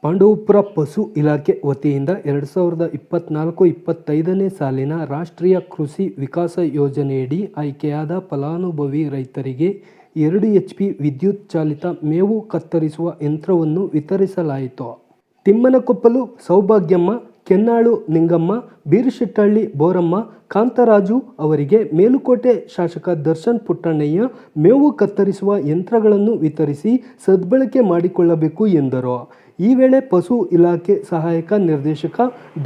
ಪಾಂಡವಪುರ ಪಶು ಇಲಾಖೆ ವತಿಯಿಂದ 2024-25ನೇ ಸಾಲಿನ ರಾಷ್ಟ್ರೀಯ ಕೃಷಿ ವಿಕಾಸ ಯೋಜನೆಯಡಿ ಆಯ್ಕೆಯಾದ ಫಲಾನುಭವಿ ರೈತರಿಗೆ 2 HP ವಿದ್ಯುತ್ ಚಾಲಿತ ಮೇವು ಕತ್ತರಿಸುವ ಯಂತ್ರವನ್ನು ವಿತರಿಸಲಾಯಿತು. ತಿಮ್ಮನಕೊಪ್ಪಲು ಸೌಭಾಗ್ಯಮ್ಮ, ಕೆನ್ನಾಳು ನಿಂಗಮ್ಮ, ಬೀರಶೆಟ್ಟಹಳ್ಳಿ ಬೋರಮ್ಮ, ಕಾಂತರಾಜು ಅವರಿಗೆ ಮೇಲುಕೋಟೆ ಶಾಸಕ ದರ್ಶನ್ ಪುಟ್ಟಣ್ಣಯ್ಯ ಮೇವು ಕತ್ತರಿಸುವ ಯಂತ್ರಗಳನ್ನು ವಿತರಿಸಿ ಸದ್ಬಳಕೆ ಮಾಡಿಕೊಳ್ಳಬೇಕು ಎಂದರು. ಈ ವೇಳೆ ಪಶು ಇಲಾಖೆ ಸಹಾಯಕ ನಿರ್ದೇಶಕ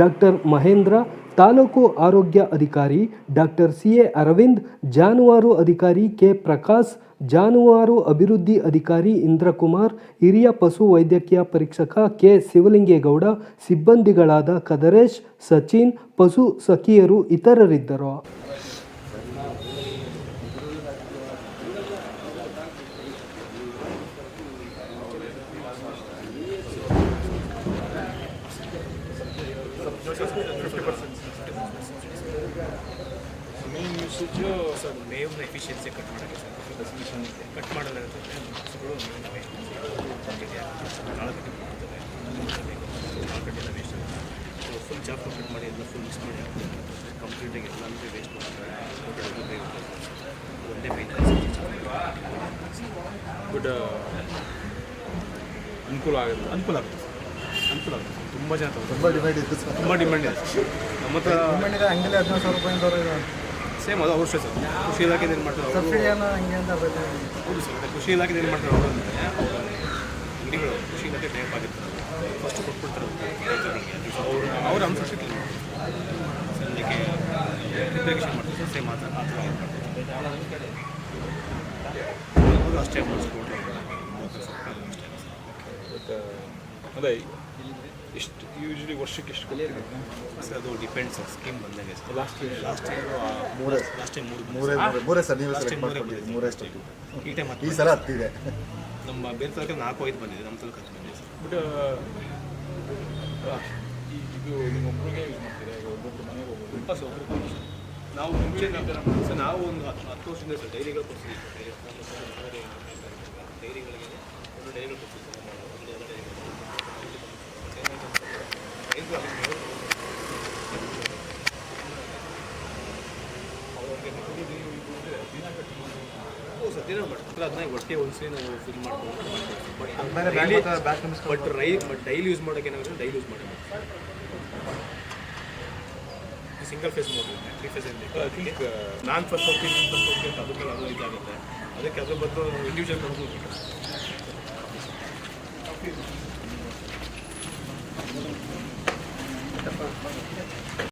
ಡಾಕ್ಟರ್ ಮಹೇಂದ್ರ, ತಾಲೂಕು ಆರೋಗ್ಯ ಅಧಿಕಾರಿ ಡಾಕ್ಟರ್ CA ಅರವಿಂದ್, ಜಾನುವಾರು ಅಧಿಕಾರಿ ಕೆ ಪ್ರಕಾಶ್, ಜಾನುವಾರು ಅಭಿವೃದ್ಧಿ ಅಧಿಕಾರಿ ಇಂದ್ರಕುಮಾರ್, ಹಿರಿಯ ಪಶು ವೈದ್ಯಕೀಯ ಪರೀಕ್ಷಕ ಕೆ ಶಿವಲಿಂಗೇಗೌಡ, ಸಿಬ್ಬಂದಿಗಳಾದ ಕದರೇಶ್, ಸಚಿನ್, ಪಶು ಸಖಿಯರು ಇತರರಿದ್ದರು. ಮೇನ್ ಯೂಸೇಜು ಸರ್ ಮೇವ್ನ ಎಫಿಷಿಯನ್ಸಿ ಕಟ್ ಮಾಡೋಕ್ಕೆ ಸರ್ ಕಟ್ ಮಾಡೋದಿರುತ್ತೆ ಹಸುಗಳು ನಾಲ್ಕು ಮಾಡ್ತದೆ ನಾಲ್ಕಟ್ಟೆಲ್ಲ ವೇಸ್ಟ್ ಆಗುತ್ತೆ. ಫುಲ್ ಚಾಪ್ ಕಟ್ ಮಾಡಿ ಎಲ್ಲ ಫುಲ್ ಮಿಕ್ಸ್ ಮಾಡಿ ಕಂಪ್ಲೀಟಾಗಿ ಎಲ್ಲನೂ ವೇಸ್ಟ್ ಮಾಡ್ತಾರೆ. ಒಂದೇ ಮೇನ್ ಗುಡ್ ಅನುಕೂಲ ಆಗುತ್ತೆ ತುಂಬ ಜನ ತುಂಬ ಡಿಮ್ಯಾಂಡ್ ಇದೆ ನಮ್ಮ ಹತ್ರ ಅಂಗಡಿ 14,000 ರೂಪಾಯಿ ಸೇಮ್ ಅದು ಅವಶ್ಯ ಸರ್. ಕೃಷಿ ಇಲಾಖೆ ಏನು ಮಾಡ್ತಾರೆ ಸಬ್ಸಿಡಿಯನ್ನು ಹಂಗೆ ಅಂತ ಹೌದು ಸರ್. ಕೃಷಿ ಇಲಾಖೆ ಏನು ಮಾಡ್ತಾರೆ ಅವರು ಅಂದರೆ ಅಂಗಡಿಗಳು ಕೃಷಿ ಇಲಾಖೆ ಟೈಪ್ ಆಗಿರ್ತಾರೆ, ಫಸ್ಟ್ ಕೊಟ್ಬಿಡ್ತಾರೆ ರೈತರಿಗೆ. ಅವ್ರು ಅನುಸರಿಸಿಲ್ಲ ಸದ್ಯಕ್ಕೆ ರಿಪ್ಲಿಕೇಶನ್ ಮಾಡ್ತಾರೆ ಸರ್. ಸೇಮ್ ಆ ಥರ ಅವರು ಅಷ್ಟೇ ಮಾಡಿಸ್ಕೊಡ್ತಾರೆ ಅದೇ ಎಷ್ಟು ಯೂಶ್ವಲಿ ವರ್ಷಕ್ಕೆ ಎಷ್ಟು ಕೊಡ್ತೀವಿ ಸರ್? ಅದು ಡಿಪೆಂಡ್ಸ್ ಸರ್, ಸ್ಕೀಮ್ ಬಂದಂಗೆ ಸರ್. ಲಾಸ್ಟ್ ಟೈಮ್ ಮೂರೇ ಸರ್. ನೀವು ಮೂರೇ ಈ ಟೈಮ್ ಈ ಸಲ ಹತ್ತಿದೆ. ನಮ್ಮ ಬೇರೆ ತನಕ 4-5 ಬಂದಿದೆ, ನಮ್ಮ ತನಕ 10 ಬಂದಿದೆ ಸರ್. ಬಟ್ ಇದು ನಿಮ್ಮೊಬ್ಬರಿಗೆ ಯೂಸ್ ಮಾಡ್ತೀರಾ? ಈಗ ಒಬ್ಬೊಬ್ಬರು ಮನೆಗೆ ಹೋಗ್ಬೋದು. ಸರ್ ನಾವು ಮುಂಚೆ ಸರ್ ನಾವು ಒಂದು 10 ವರ್ಷದಿಂದ ಸರ್ ಡೈರಿಗಳು ಕೊಡ್ತೀವಿ. ಡೈರಿಗಳಿಗೆ ಒಂದು ಡೈರಿಗಳು ಕೊಡ್ತೀವಿ ಸರ್. ದಿನ ಮಾಡ್ತಾರೆ ಅದನ್ನ ಒಟ್ಟಿಗೆ ಒಂದ್ಸರಿ ನಾವು ಫಿಲ್ ಮಾಡ್ಕೊಂಡು ಬಟ್ ಡೈಲಿ ಯೂಸ್ ಮಾಡೋಕೆ ಏನಾಗುತ್ತೆ, ಡೈಲಿ ಯೂಸ್ ಮಾಡೋದು ಸಿಂಗಲ್ ಫೇಸ್ ಮಾಡೋದು 3 ಫೇಸ್ ನಾನು ಫಸ್ಟ್ ಹೋಗ್ತೀನಿ ಅಂತ ಅದ್ರ ಮೇಲೆ ಅದು ಇದಾಗುತ್ತೆ. ಅದಕ್ಕೆ ಅದ್ರ ಬದಲು ಇಂಡಿವಿಜುವಲ್ ಕೊಡೋದು